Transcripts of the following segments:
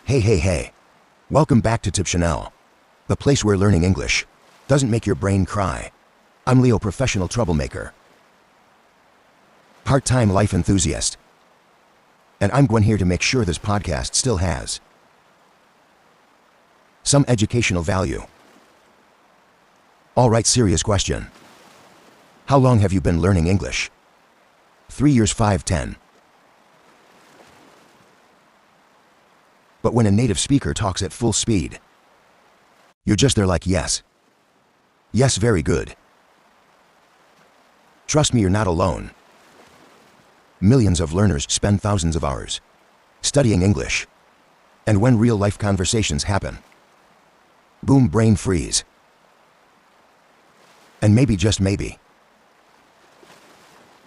Hey. Welcome back to Tip Chanel, the place where learning English doesn't make your brain cry. I'm Leo, professional troublemaker, part-time life enthusiast, and I'm Gwen here to make sure this podcast still has some educational value. All right, serious question. How long have you been learning English? 3 years, 5, 10? But when a native speaker talks at full speed, you're just there like, yes. Yes, very good. Trust me, you're not alone. Millions of learners spend thousands of hours studying English. And when real-life conversations happen, boom, brain freeze. And maybe, just maybe,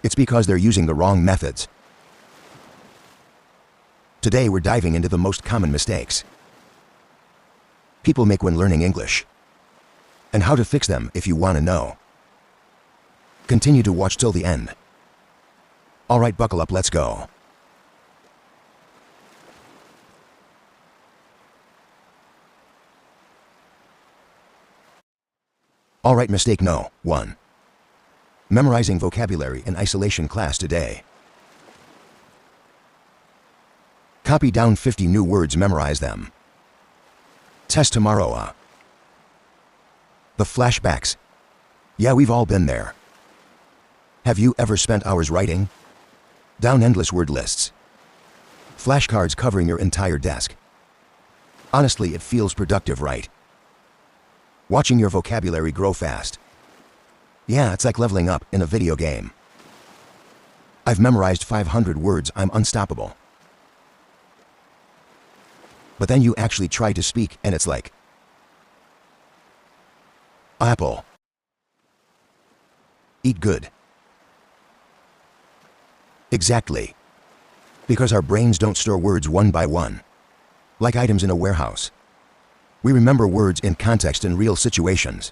it's because they're using the wrong methods. Today we're diving into the most common mistakes people make when learning English, and how to fix them if you want to know. Continue to watch till the end. All right, buckle up, let's go. All right, mistake no. 1. Memorizing vocabulary in isolation class today. Copy down 50 new words, memorize them. Test tomorrow. The flashbacks. Yeah, we've all been there. Have you ever spent hours writing down endless word lists? Flashcards covering your entire desk. Honestly, it feels productive, right? Watching your vocabulary grow fast. Yeah, it's like leveling up in a video game. I've memorized 500 words, I'm unstoppable. But then you actually try to speak and it's like apple. Eat good. Exactly. Because our brains don't store words one by one, like items in a warehouse. We remember words in context in real situations.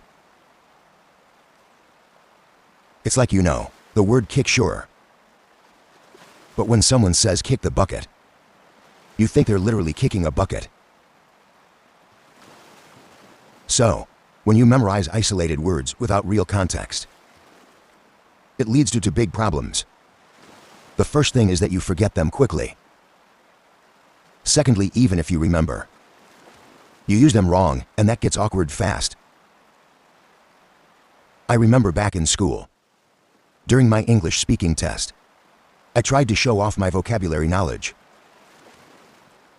It's like, the word kick, sure. But when someone says kick the bucket, you think they're literally kicking a bucket. So, when you memorize isolated words without real context, it leads to big problems. The first thing is that you forget them quickly. Secondly, even if you remember, you use them wrong, and that gets awkward fast. I remember back in school, during my English speaking test, I tried to show off my vocabulary knowledge.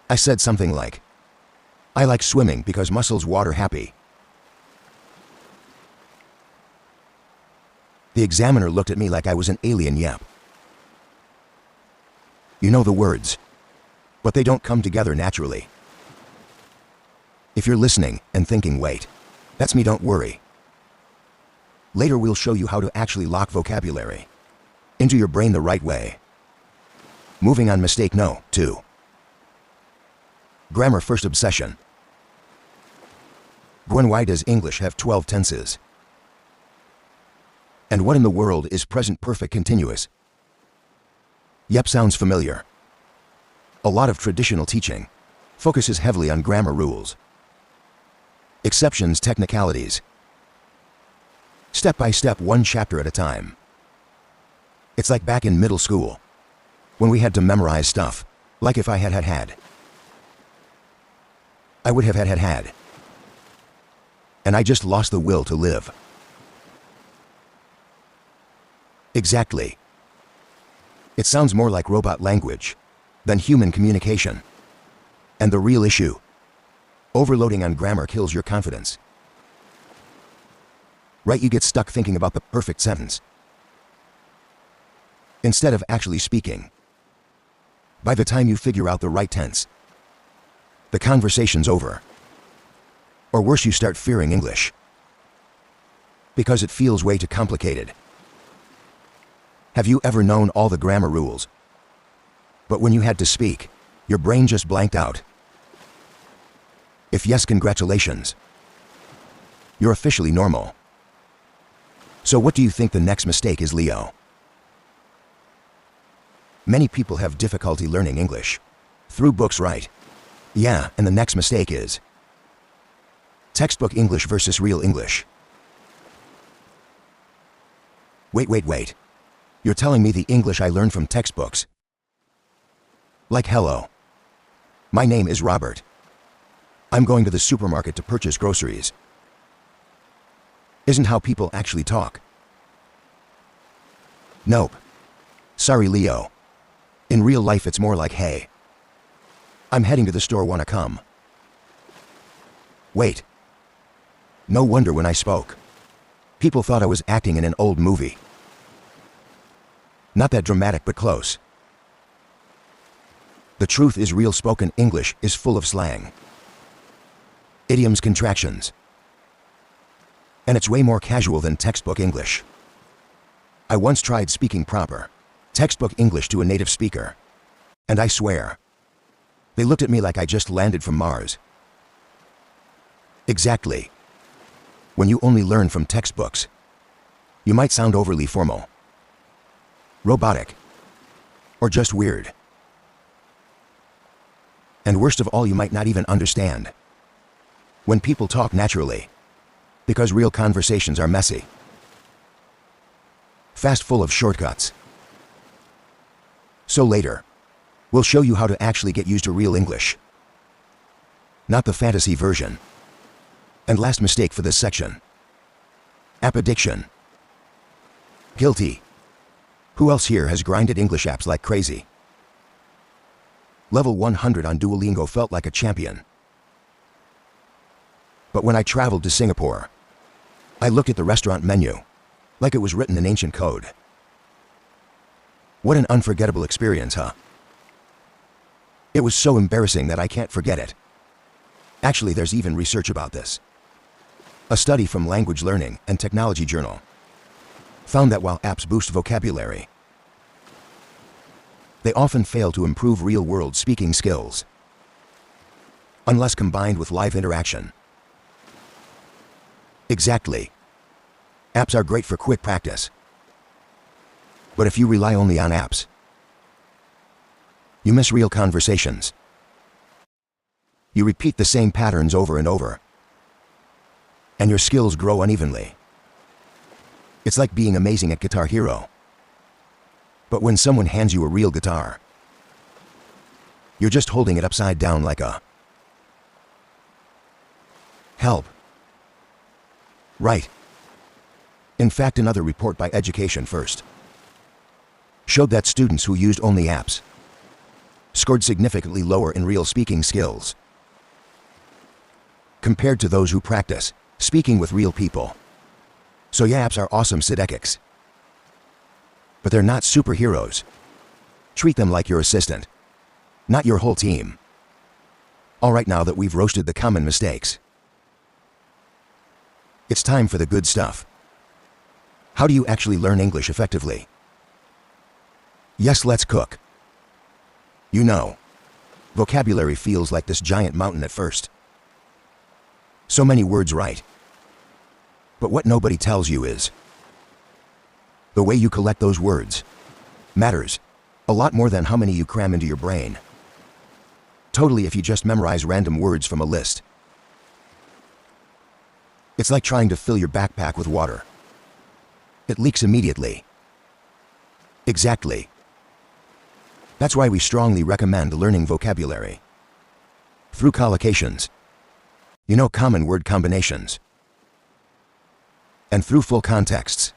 I said something like, I like swimming because muscles water happy. The examiner looked at me like I was an alien. Yep. You know the words, but they don't come together naturally. If you're listening and thinking, wait, that's me, don't worry. Later we'll show you how to actually lock vocabulary into your brain the right way. Moving on, mistake no. 2. Grammar first obsession. Gwen, why does English have 12 tenses? And what in the world is present perfect continuous? Yep, sounds familiar. A lot of traditional teaching focuses heavily on grammar rules, exceptions, technicalities. Step by step, one chapter at a time. It's like back in middle school, when we had to memorize stuff, like if I had. I would have had. And I just lost the will to live. Exactly. It sounds more like robot language than human communication. And the real issue, overloading on grammar kills your confidence. Right, you get stuck thinking about the perfect sentence instead of actually speaking. By the time you figure out the right tense, the conversation's over. Or worse, you start fearing English because it feels way too complicated. Have you ever known all the grammar rules, but when you had to speak, your brain just blanked out? If yes, congratulations. You're officially normal. So what do you think the next mistake is, Leo? Many people have difficulty learning English through books, right? Yeah, and the next mistake is textbook English versus real English. Wait. You're telling me the English I learned from textbooks? Like hello. My name is Robert. I'm going to the supermarket to purchase groceries. Isn't how people actually talk. Nope. Sorry, Leo. In real life it's more like, hey, I'm heading to the store, wanna come? Wait. No wonder when I spoke, people thought I was acting in an old movie. Not that dramatic, but close. The truth is, real spoken English is full of slang, idioms, contractions, and it's way more casual than textbook English. I once tried speaking proper textbook English to a native speaker, and I swear, they looked at me like I just landed from Mars. Exactly. When you only learn from textbooks, you might sound overly formal, robotic, or just weird. And worst of all, you might not even understand when people talk naturally, because real conversations are messy, fast, full of shortcuts. So later, we'll show you how to actually get used to real English, not the fantasy version. And last mistake for this section: app addiction. Guilty. Who else here has grinded English apps like crazy? Level 100 on Duolingo felt like a champion. But when I traveled to Singapore, I looked at the restaurant menu like it was written in ancient code. What an unforgettable experience, huh? It was so embarrassing that I can't forget it. Actually, there's even research about this. A study from Language Learning and Technology Journal found that while apps boost vocabulary, they often fail to improve real-world speaking skills unless combined with live interaction. Exactly. Apps are great for quick practice, but if you rely only on apps, you miss real conversations. You repeat the same patterns over and over, and your skills grow unevenly. It's like being amazing at Guitar Hero, but when someone hands you a real guitar, you're just holding it upside down like a help. Right. In fact, another report by Education First showed that students who used only apps scored significantly lower in real speaking skills compared to those who practice speaking with real people. So yeah, apps are awesome sidekicks, but they're not superheroes. Treat them like your assistant, not your whole team. All right, now that we've roasted the common mistakes, it's time for the good stuff. How do you actually learn English effectively? Yes, let's cook. You know, vocabulary feels like this giant mountain at first. So many words, right? But what nobody tells you is the way you collect those words matters a lot more than how many you cram into your brain. Totally, if you just memorize random words from a list, it's like trying to fill your backpack with water. It leaks immediately. Exactly. That's why we strongly recommend learning vocabulary through collocations, you know, common word combinations, and through full contexts,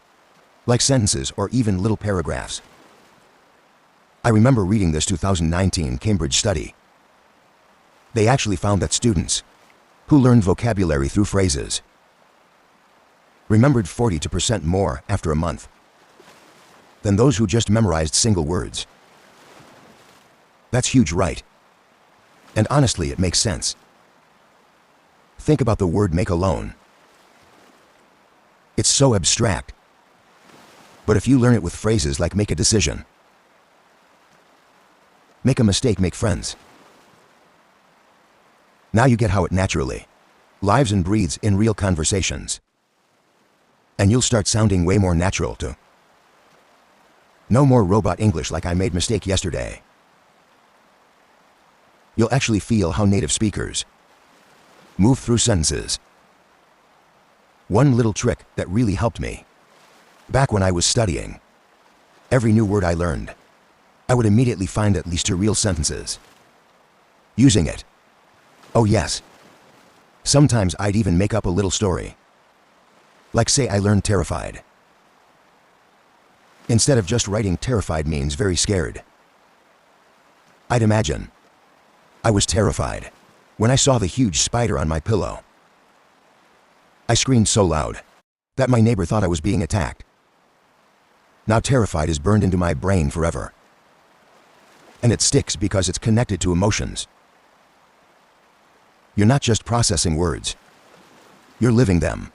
like sentences or even little paragraphs. I remember reading this 2019 Cambridge study. They actually found that students who learned vocabulary through phrases remembered 40% more after a month than those who just memorized single words. That's huge, right? And honestly, it makes sense. Think about the word make alone. It's so abstract. But if you learn it with phrases like make a decision, make a mistake, make friends, now you get how it naturally lives and breathes in real conversations. And you'll start sounding way more natural too. No more robot English like I made mistake yesterday. You'll actually feel how native speakers move through sentences. One little trick that really helped me. Back when I was studying, every new word I learned, I would immediately find at least 2 real sentences using it. Oh yes. Sometimes I'd even make up a little story. Like say I learned terrified. Instead of just writing terrified means very scared, I'd imagine I was terrified when I saw the huge spider on my pillow. I screamed so loud that my neighbor thought I was being attacked. Now terrified is burned into my brain forever. And it sticks because it's connected to emotions. You're not just processing words. You're living them.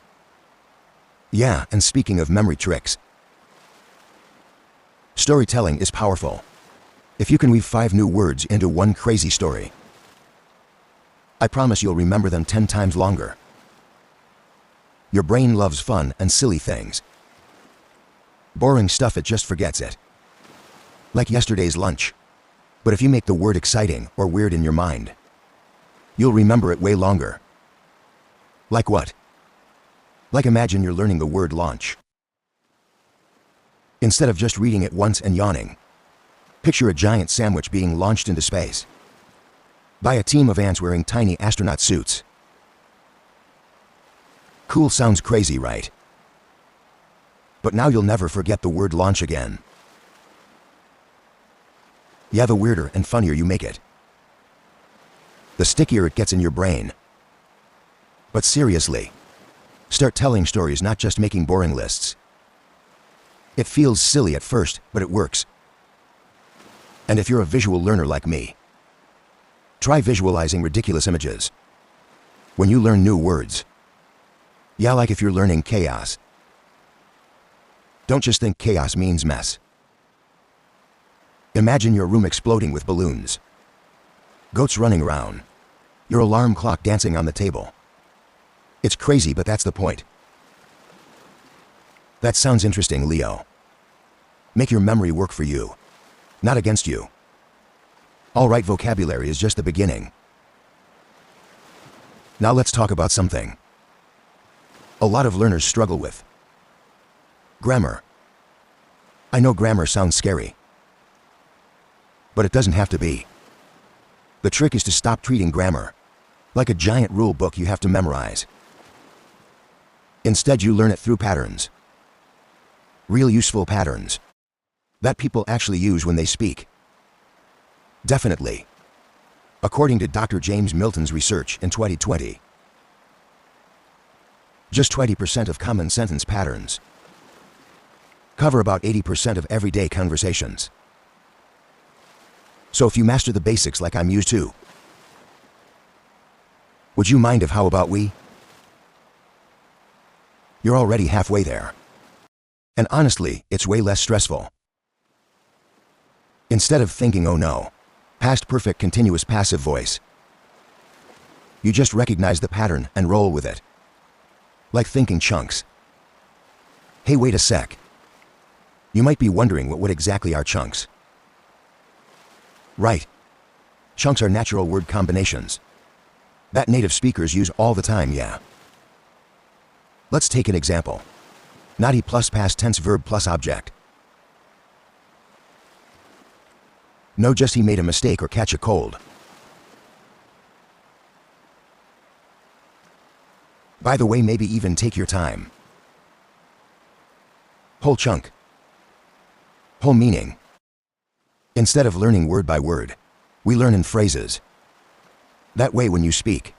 Yeah, and speaking of memory tricks, storytelling is powerful. If you can weave 5 new words into one crazy story, I promise you'll remember them 10 times longer. Your brain loves fun and silly things. Boring stuff, it just forgets it. Like yesterday's lunch. But if you make the word exciting or weird in your mind, you'll remember it way longer. Like what? Like imagine you're learning the word launch. Instead of just reading it once and yawning, picture a giant sandwich being launched into space by a team of ants wearing tiny astronaut suits. Cool sounds crazy, right? But now you'll never forget the word launch again. Yeah, the weirder and funnier you make it, the stickier it gets in your brain. But seriously, start telling stories, not just making boring lists. It feels silly at first, but it works. And if you're a visual learner like me, try visualizing ridiculous images when you learn new words. Yeah, like if you're learning chaos. Don't just think chaos means mess. Imagine your room exploding with balloons, goats running around, your alarm clock dancing on the table. It's crazy, but that's the point. That sounds interesting, Leo. Make your memory work for you, not against you. All right, vocabulary is just the beginning. Now let's talk about something a lot of learners struggle with. Grammar. I know grammar sounds scary, but it doesn't have to be. The trick is to stop treating grammar like a giant rule book you have to memorize. Instead, you learn it through patterns. Real useful patterns that people actually use when they speak. Definitely. According to Dr. James Milton's research in 2020, just 20% of common sentence patterns cover about 80% of everyday conversations. So if you master the basics like I'm used to, would you mind if how about we? You're already halfway there. And honestly, it's way less stressful. Instead of thinking, oh no, past perfect continuous passive voice, you just recognize the pattern and roll with it. Like thinking chunks. Hey, wait a sec. You might be wondering what exactly are chunks. Right. Chunks are natural word combinations that native speakers use all the time, yeah. Let's take an example. Naughty plus past tense verb plus object. No, just he made a mistake or catch a cold. By the way, maybe even take your time. Whole chunk. Whole meaning. Instead of learning word by word, we learn in phrases. That way when you speak,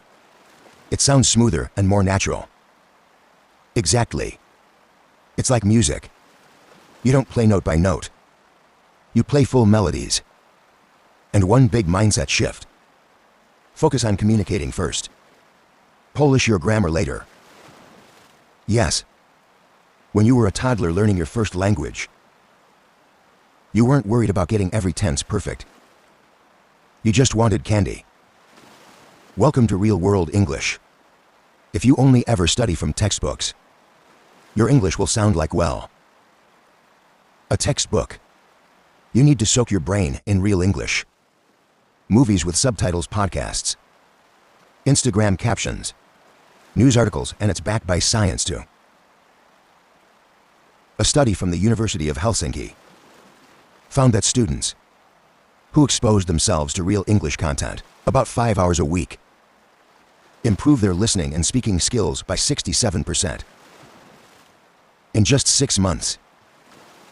it sounds smoother and more natural. Exactly. It's like music. You don't play note by note. You play full melodies. And one big mindset shift. Focus on communicating first. Polish your grammar later. Yes. When you were a toddler learning your first language, you weren't worried about getting every tense perfect. You just wanted candy. Welcome to real-world English. If you only ever study from textbooks, your English will sound like, well, a textbook. You need to soak your brain in real English. movies with subtitles, podcasts, Instagram captions, news articles, and it's backed by science too. A study from the University of Helsinki found that students who exposed themselves to real English content about 5 hours a week improve their listening and speaking skills by 67% in just 6 months.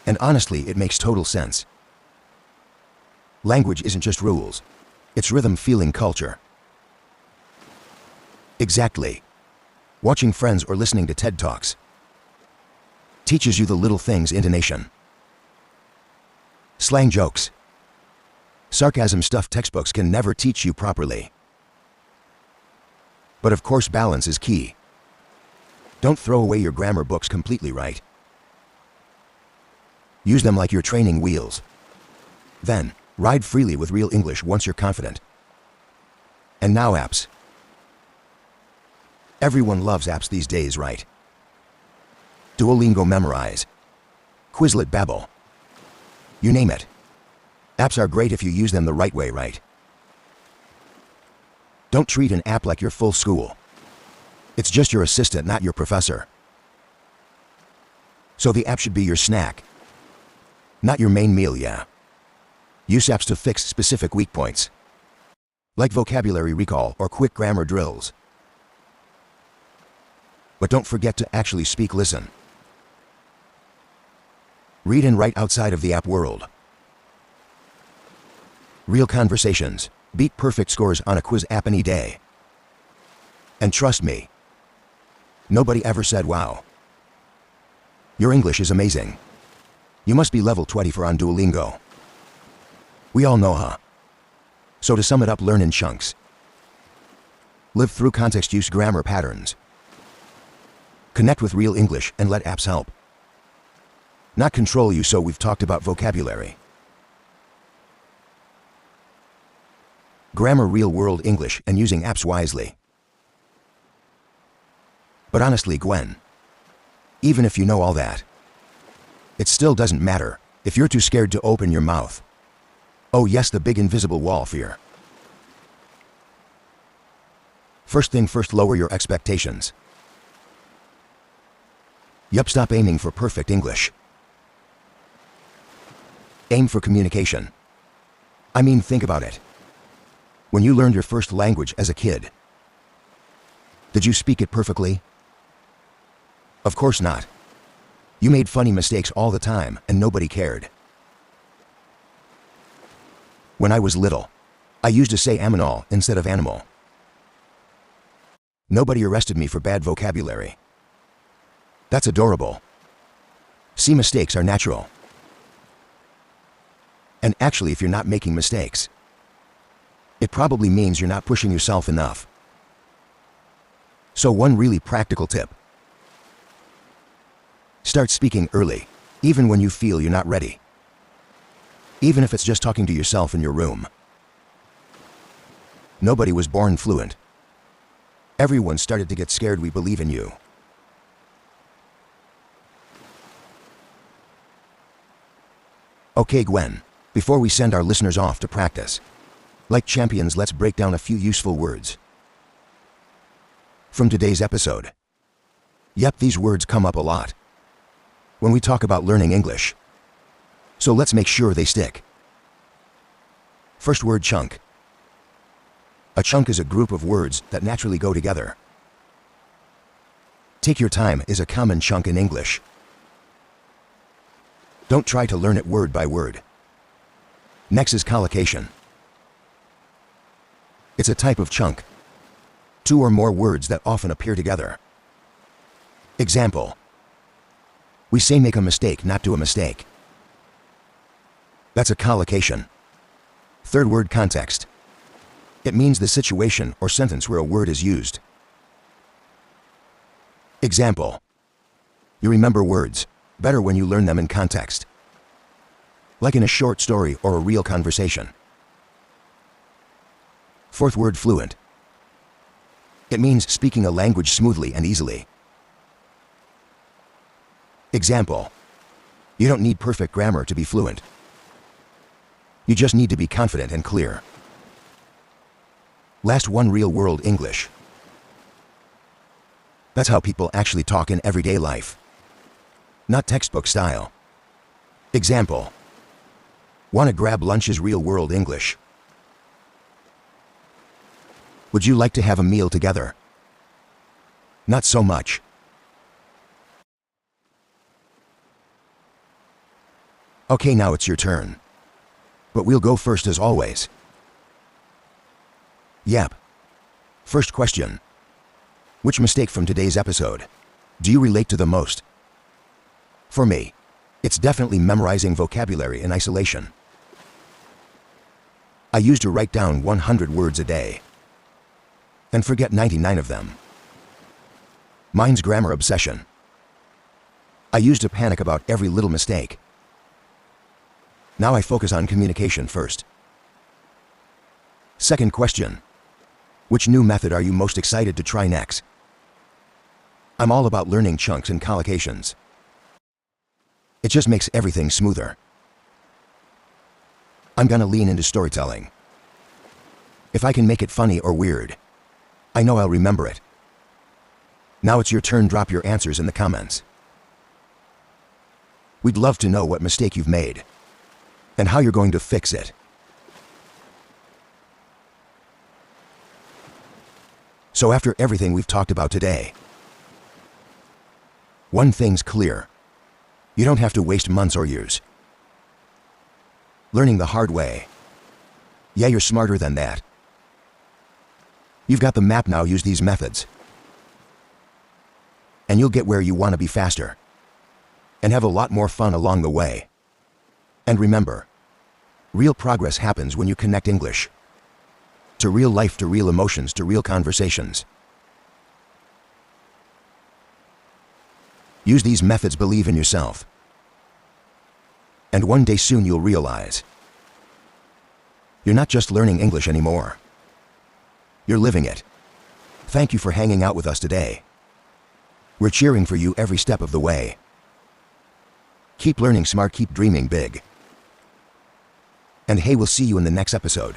And honestly, it makes total sense. Language isn't just rules, it's rhythm, feeling, culture. Exactly. Watching Friends or listening to TED Talks teaches you the little things: intonation, slang jokes, sarcasm, stuff textbooks can never teach you properly. But of course, balance is key. Don't throw away your grammar books completely, right? Use them like your training wheels. Then, ride freely with real English once you're confident. And now apps. Everyone loves apps these days, right? Duolingo, Memorize, Quizlet, Babbel. You name it. Apps are great if you use them the right way, right? Don't treat an app like your full school. It's just your assistant, not your professor. So the app should be your snack, not your main meal, yeah. Use apps to fix specific weak points, like vocabulary recall or quick grammar drills. But don't forget to actually speak, listen, read and write outside of the app world. Real conversations beat perfect scores on a quiz app any day. And trust me, nobody ever said, "Wow, your English is amazing. You must be level 24 on Duolingo." We all know, huh? So to sum it up, learn in chunks. Live through context, use grammar patterns. Connect with real English and let apps help, not control you. So we've talked about vocabulary, grammar, real-world English, and using apps wisely. But honestly, Gwen, even if you know all that, it still doesn't matter if you're too scared to open your mouth. Oh yes, the big invisible wall, fear. First thing first, lower your expectations. Yup, stop aiming for perfect English. Aim for communication. I mean, think about it. When you learned your first language as a kid, did you speak it perfectly? Of course not. You made funny mistakes all the time and nobody cared. When I was little, I used to say aminal instead of animal. Nobody arrested me for bad vocabulary. That's adorable. See, mistakes are natural. And actually, if you're not making mistakes, it probably means you're not pushing yourself enough. So one really practical tip: start speaking early, even when you feel you're not ready. Even if it's just talking to yourself in your room. Nobody was born fluent. Everyone started to get scared. We believe in you. Okay, Gwen, before we send our listeners off to practice like champions, let's break down a few useful words from today's episode. Yep, these words come up a lot when we talk about learning English, so let's make sure they stick. First word, chunk. A chunk is a group of words that naturally go together. Take your time is a common chunk in English. Don't try to learn it word by word. Next is collocation. It's a type of chunk. 2 or more words that often appear together. Example: we say make a mistake, not do a mistake. That's a collocation. Third word, context. It means the situation or sentence where a word is used. Example: you remember words better when you learn them in context, like in a short story or a real conversation. Fourth word, fluent. It means speaking a language smoothly and easily. Example: you don't need perfect grammar to be fluent. You just need to be confident and clear. Last one, real world English. That's how people actually talk in everyday life. Not textbook style. Example. Wanna grab lunch is real world English. Would you like to have a meal together? Not so much. Okay, now it's your turn. But we'll go first as always. Yep. First question. Which mistake from today's episode do you relate to the most? For me, it's definitely memorizing vocabulary in isolation. I used to write down 100 words a day and forget 99 of them. Mine's grammar obsession. I used to panic about every little mistake. Now I focus on communication first. Second question. Which new method are you most excited to try next? I'm all about learning chunks and collocations. It just makes everything smoother. I'm gonna lean into storytelling. If I can make it funny or weird, I know I'll remember it. Now it's your turn. Drop your answers in the comments. We'd love to know what mistake you've made and how you're going to fix it. So after everything we've talked about today, one thing's clear. You don't have to waste months or years learning the hard way. Yeah, you're smarter than that. You've got the map now. Use these methods, and you'll get where you want to be faster and have a lot more fun along the way. And remember, real progress happens when you connect English to real life, to real emotions, to real conversations. Use these methods, believe in yourself, and one day soon you'll realize you're not just learning English anymore. You're living it. Thank you for hanging out with us today. We're cheering for you every step of the way. Keep learning smart, keep dreaming big. And hey, we'll see you in the next episode.